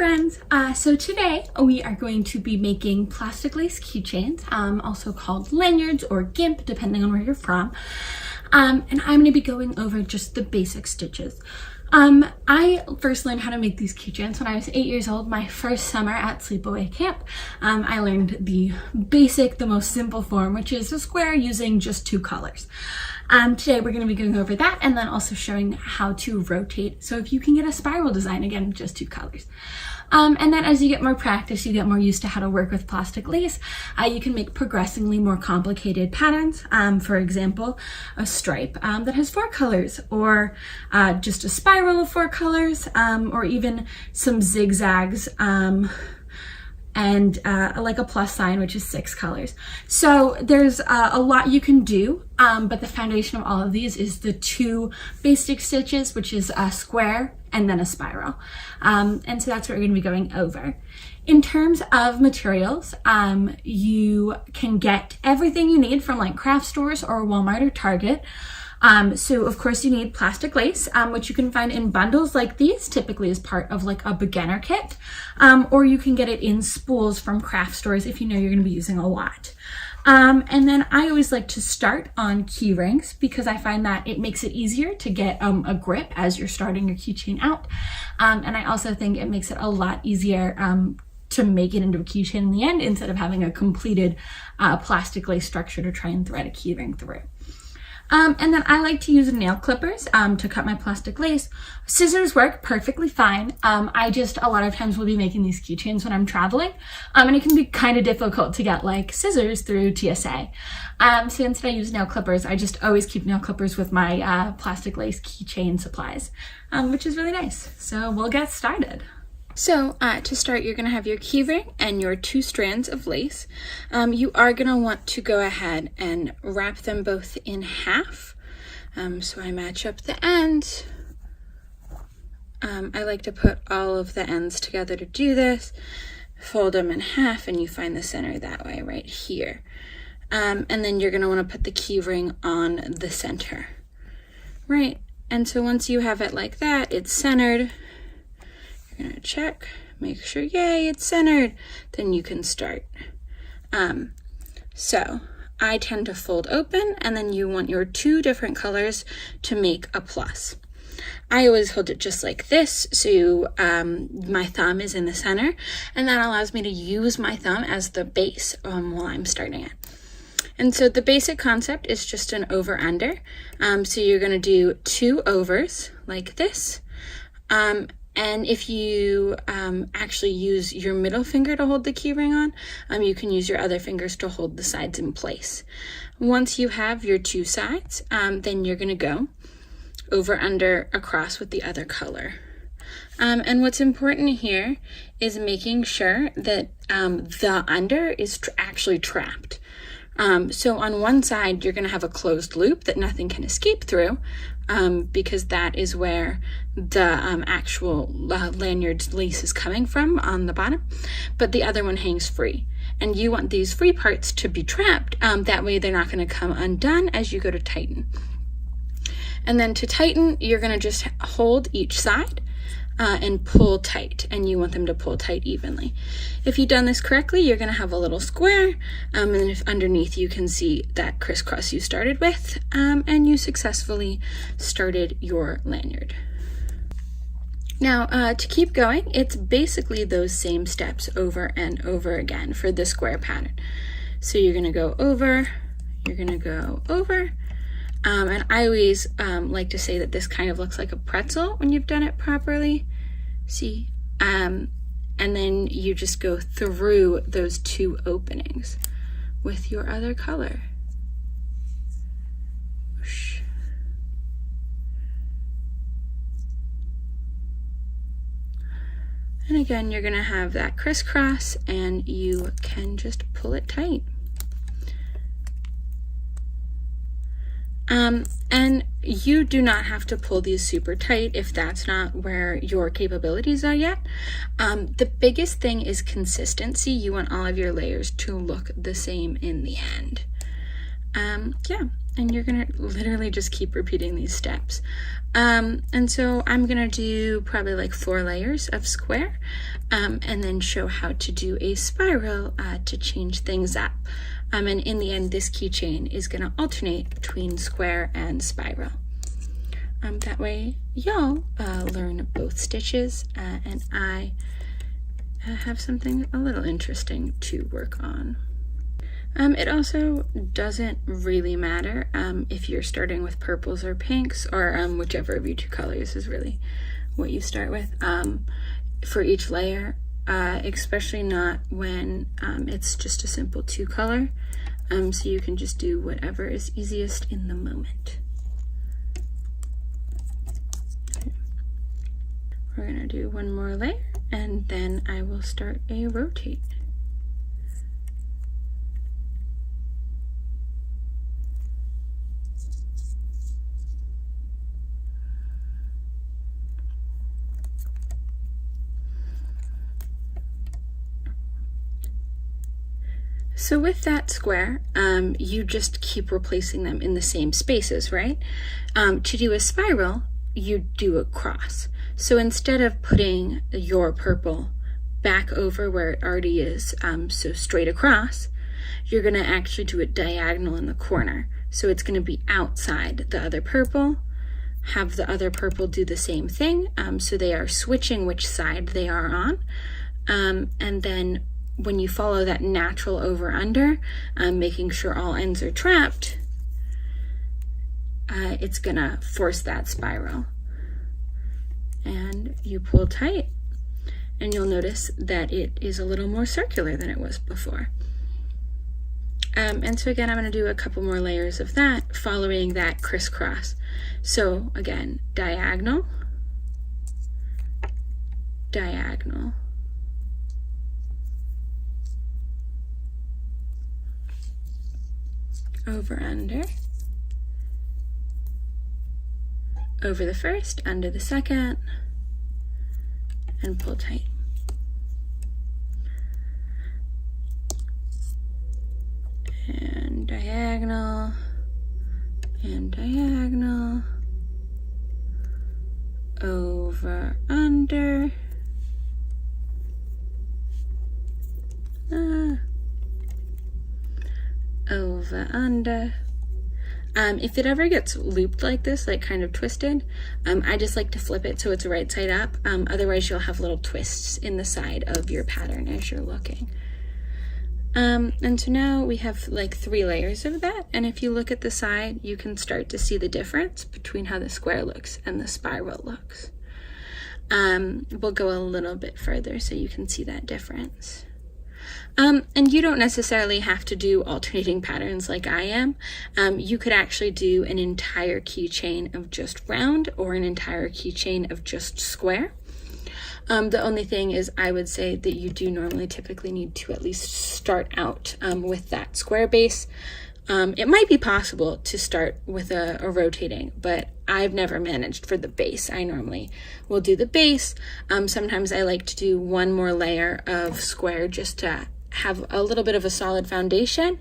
friends, so today we are going to be making plastic lace keychains, also called lanyards or gimp depending on where you're from, and I'm going to be going over just the basic stitches. I first learned how to make these keychains when I was 8 years old, my first summer at sleepaway camp. I learned the most simple form, which is a square using just 2 colors. Today we're going to be going over that and then also showing how to rotate. So if you can get a spiral design, again, with just 2 colors. And then as you get more practice, you get more used to how to work with plastic lace. You can make progressively more complicated patterns. For example, a stripe that has 4 colors, or just a spiral of 4 colors, or even some zigzags, and like a plus sign, which is 6 colors. So there's a lot you can do, but the foundation of all of these is the 2 basic stitches, which is a square and then a spiral. And so that's what we're going to be going over. In terms of materials, you can get everything you need from like craft stores or Walmart or Target. So of course you need plastic lace, which you can find in bundles like these, typically as part of like a beginner kit, or you can get it in spools from craft stores if you know you're going to be using a lot. And then I always like to start on key rings because I find that it makes it easier to get a grip as you're starting your keychain out. And I also think it makes it a lot easier to make it into a keychain in the end instead of having a completed plastic lace structure to try and thread a key ring through. And then I like to use nail clippers to cut my plastic lace. Scissors work perfectly fine. I just a lot of times will be making these keychains when I'm traveling, and it can be kind of difficult to get like scissors through TSA. So instead I use nail clippers. I just always keep nail clippers with my plastic lace keychain supplies, which is really nice. So we'll get started. So to start, you're going to have your key ring and your 2 strands of lace. You are going to want to go ahead and wrap them both in half. So I match up the ends. I like to put all of the ends together to do this. Fold them in half and you find the center that way right here. And then you're going to want to put the key ring on the center. Right, and so once you have it like that, it's centered. You're gonna check, make sure, yay, it's centered, then you can start. So I tend to fold open, and then you want your 2 different colors to make a plus. I always hold it just like this, so my thumb is in the center, and that allows me to use my thumb as the base while I'm starting it. And so the basic concept is just an over-under. So you're gonna do 2 overs like this. And if you actually use your middle finger to hold the key ring on, you can use your other fingers to hold the sides in place. Once you have your 2 sides, then you're going to go over, under, across with the other color. And what's important here is making sure that the under is actually trapped. So on one side, you're going to have a closed loop that nothing can escape through, because that is where the actual lanyard lace is coming from on the bottom, but the other one hangs free. And you want these free parts to be trapped, that way they're not going to come undone as you go to tighten. And then to tighten, you're going to just hold each side and pull tight, and you want them to pull tight evenly. If you've done this correctly, you're going to have a little square, and if underneath you can see that crisscross you started with, and you successfully started your lanyard. Now, to keep going, it's basically those same steps over and over again for the square pattern. So you're going to go over, you're going to go over, and I always like to say that this kind of looks like a pretzel when you've done it properly. See? And then you just go through those 2 openings with your other color. Whoosh. And again, you're going to have that crisscross, and you can just pull it tight. And you do not have to pull these super tight if that's not where your capabilities are yet. The biggest thing is consistency. You want all of your layers to look the same in the end. Yeah, and you're gonna literally just keep repeating these steps. And so I'm gonna do probably like 4 layers of square, and then show how to do a spiral to change things up. And in the end, this keychain is gonna alternate between square and spiral. That way y'all learn both stitches, and I have something a little interesting to work on. It also doesn't really matter if you're starting with purples or pinks, or whichever of your 2 colors is really what you start with for each layer, especially not when it's just a simple 2 color. So you can just do whatever is easiest in the moment. We're gonna do 1 more layer, and then I will start a rotate. So with that square, you just keep replacing them in the same spaces, right? To do a spiral, you do a cross. So instead of putting your purple back over where it already is, so straight across, you're gonna actually do it diagonal in the corner. So it's gonna be outside the other purple, have the other purple do the same thing, so they are switching which side they are on, and then when you follow that natural over under, making sure all ends are trapped, it's gonna force that spiral. And you pull tight, and you'll notice that it is a little more circular than it was before. And so again, I'm gonna do a couple more layers of that, following that crisscross. So again, diagonal, diagonal, over under, over the first, under the second, and pull tight. And diagonal, and diagonal, over, under, over, under. If it ever gets looped like this, like kind of twisted, I just like to flip it so it's right side up. Otherwise you'll have little twists in the side of your pattern as you're looking. And so now we have like 3 layers of that, and if you look at the side, you can start to see the difference between how the square looks and the spiral looks. We'll go a little bit further so you can see that difference. And you don't necessarily have to do alternating patterns like I am. You could actually do an entire keychain of just round, or an entire keychain of just square. The only thing is, I would say that you do normally typically need to at least start out with that square base. It might be possible to start with a rotating, but I've never managed for the base. I normally will do the base. Sometimes I like to do 1 more layer of square just to have a little bit of a solid foundation,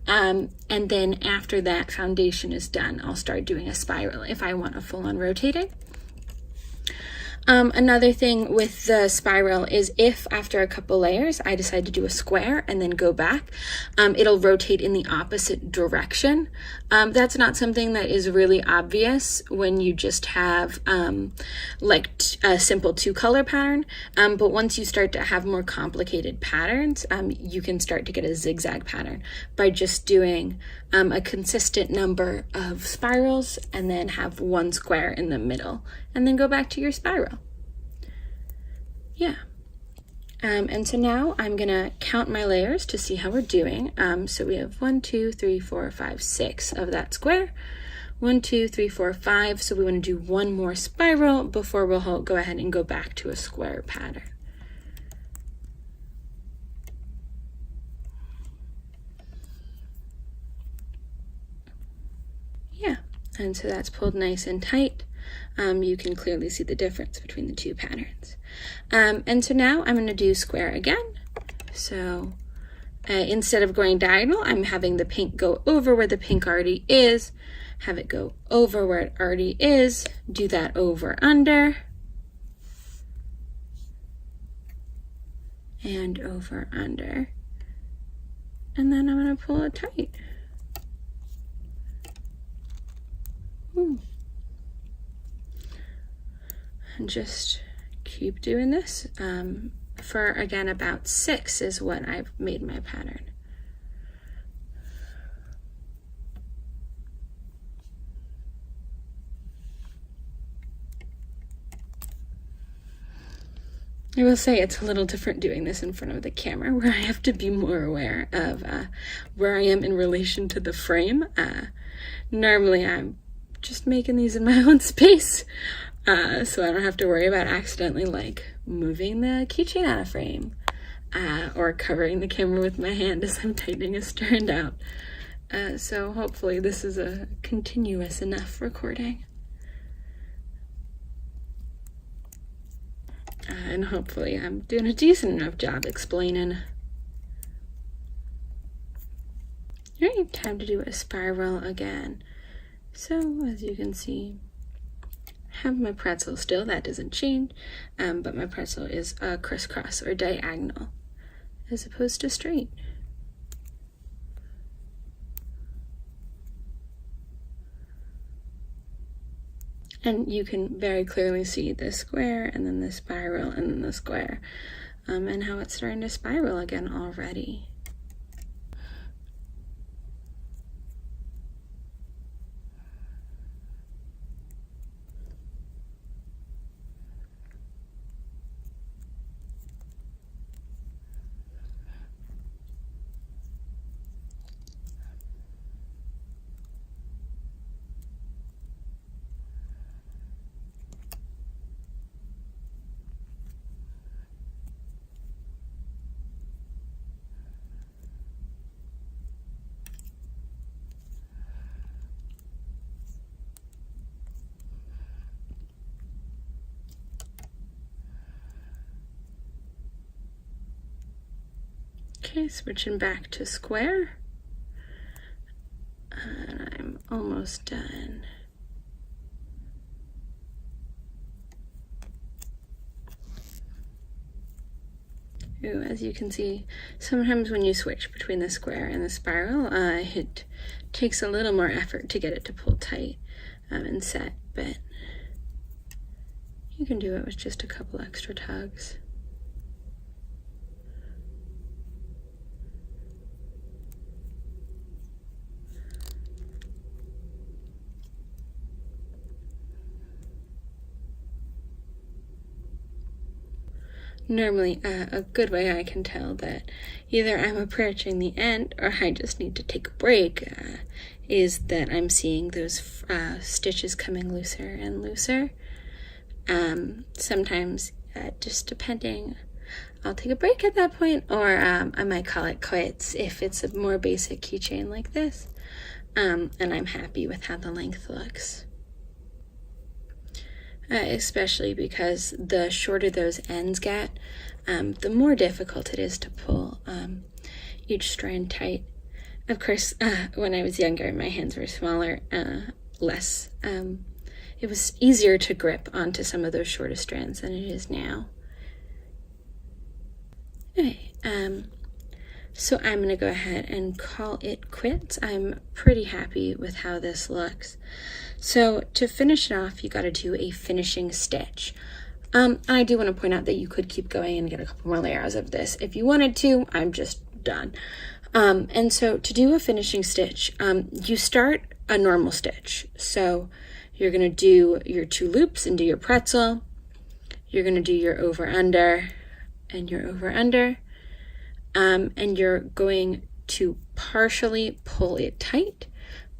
and then after that foundation is done, I'll start doing a spiral if I want a full-on rotating. Another thing with the spiral is if after a couple layers I decide to do a square and then go back, it'll rotate in the opposite direction. That's not something that is really obvious when you just have like a simple 2-color pattern, but once you start to have more complicated patterns, you can start to get a zigzag pattern by just doing a consistent number of spirals and then have 1 square in the middle, and then go back to your spiral. Yeah. And so now I'm gonna count my layers to see how we're doing. So we have 1, 2, 3, 4, 5, 6 of that square. 1, 2, 3, 4, 5. So we want to do 1 more spiral before we'll go ahead and go back to a square pattern. Yeah, and so that's pulled nice and tight. You can clearly see the difference between the 2 patterns. And so now I'm going to do square again. So instead of going diagonal, I'm having the pink go over where the pink already is, have it go over where it already is, do that over under, and over under, and then I'm going to pull it tight. And just keep doing this for, again, about 6 is what I've made my pattern. I will say it's a little different doing this in front of the camera, where I have to be more aware of where I am in relation to the frame. Normally I'm just making these in my own space, so I don't have to worry about accidentally like moving the keychain out of frame or covering the camera with my hand as I'm tightening a strand out. So hopefully this is a continuous enough recording. And hopefully I'm doing a decent enough job explaining. Alright, time to do a spiral again. So as you can see, I have my pretzel still, that doesn't change, but my pretzel is crisscross or diagonal as opposed to straight. And you can very clearly see the square and then the spiral and then the square, and how it's starting to spiral again already. Okay, switching back to square, and I'm almost done. Ooh, as you can see, sometimes when you switch between the square and the spiral, it takes a little more effort to get it to pull tight and set, but you can do it with just a couple extra tugs. Normally, a good way I can tell that either I'm approaching the end or I just need to take a break is that I'm seeing those stitches coming looser and looser. Sometimes, just depending, I'll take a break at that point, or I might call it quits if it's a more basic keychain like this, and I'm happy with how the length looks. Especially because the shorter those ends get, the more difficult it is to pull each strand tight. Of course, when I was younger, my hands were smaller, less. It was easier to grip onto some of those shorter strands than it is now. Okay, so I'm going to go ahead and call it quits. I'm pretty happy with how this looks. So to finish it off, you got to do a finishing stitch. I do want to point out that you could keep going and get a couple more layers of this if you wanted to. I'm just done. And so to do a finishing stitch, you start a normal stitch. So you're going to do your 2 loops and do your pretzel. You're going to do your over under and your over under. And you're going to partially pull it tight,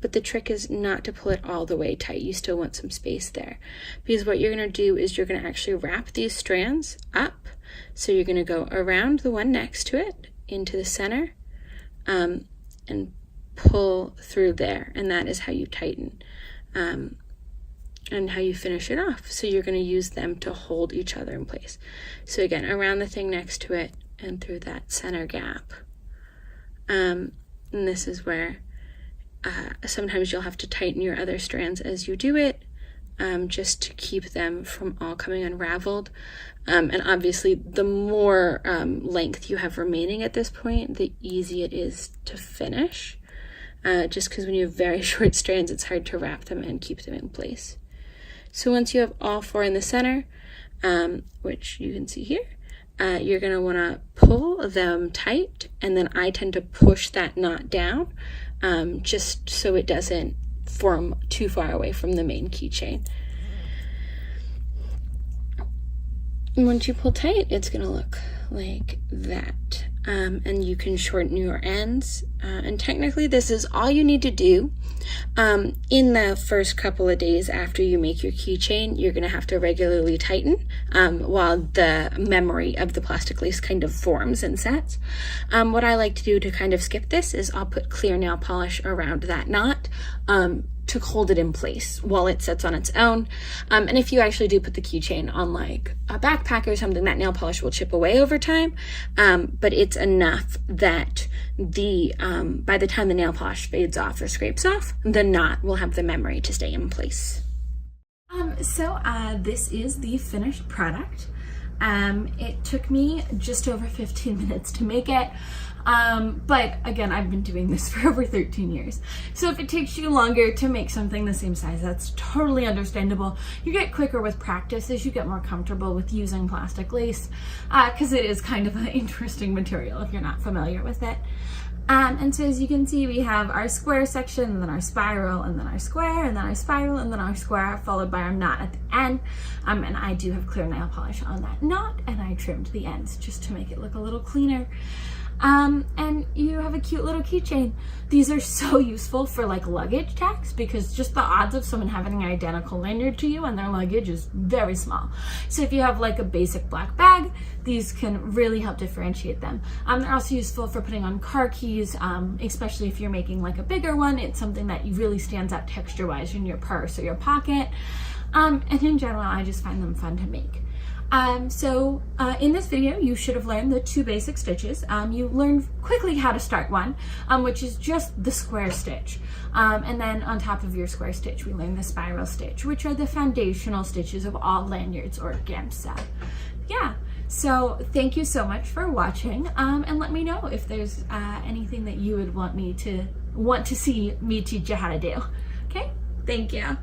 but the trick is not to pull it all the way tight. You still want some space there, because what you're going to do is you're going to actually wrap these strands up. So you're going to go around the one next to it into the center, and pull through there, and that is how you tighten and how you finish it off. So you're going to use them to hold each other in place. So again, around the thing next to it and through that center gap. And this is where sometimes you'll have to tighten your other strands as you do it, just to keep them from all coming unraveled. And obviously the more length you have remaining at this point, the easier it is to finish. Just because when you have very short strands, it's hard to wrap them and keep them in place. So once you have all 4 in the center, which you can see here, you're going to want to pull them tight, and then I tend to push that knot down, just so it doesn't form too far away from the main keychain. And once you pull tight, it's going to look like that. And you can shorten your ends. And technically this is all you need to do. In the first couple of days after you make your keychain, you're going to have to regularly tighten while the memory of the plastic lace kind of forms and sets. What I like to do to kind of skip this is I'll put clear nail polish around that knot to hold it in place while it sets on its own. And if you actually do put the keychain on like a backpack or something, that nail polish will chip away over time. But it's enough that by the time the nail polish fades off or scrapes off, the knot will have the memory to stay in place. So this is the finished product. It took me just over 15 minutes to make it. But again, I've been doing this for over 13 years. So if it takes you longer to make something the same size, that's totally understandable. You get quicker with practice as you get more comfortable with using plastic lace, because it is kind of an interesting material if you're not familiar with it. And so as you can see, we have our square section, and then our spiral, and then our square, and then our spiral, and then our square, followed by our knot at the end. And I do have clear nail polish on that knot, and I trimmed the ends just to make it look a little cleaner. And you have a cute little keychain. These are so useful for like luggage tags, because just the odds of someone having an identical lanyard to you and their luggage is very small. So if you have like a basic black bag, these can really help differentiate them. They're also useful for putting on car keys, especially if you're making like a bigger one. It's something that really stands out texture-wise in your purse or your pocket. And in general, I just find them fun to make. In this video, you should have learned the 2 basic stitches. You learned quickly how to start one, which is just the square stitch. And then on top of your square stitch, we learned the spiral stitch, which are the foundational stitches of all lanyards or gimps. Yeah, so thank you so much for watching, and let me know if there's anything that you would want to see me teach you how to do. Okay, thank you.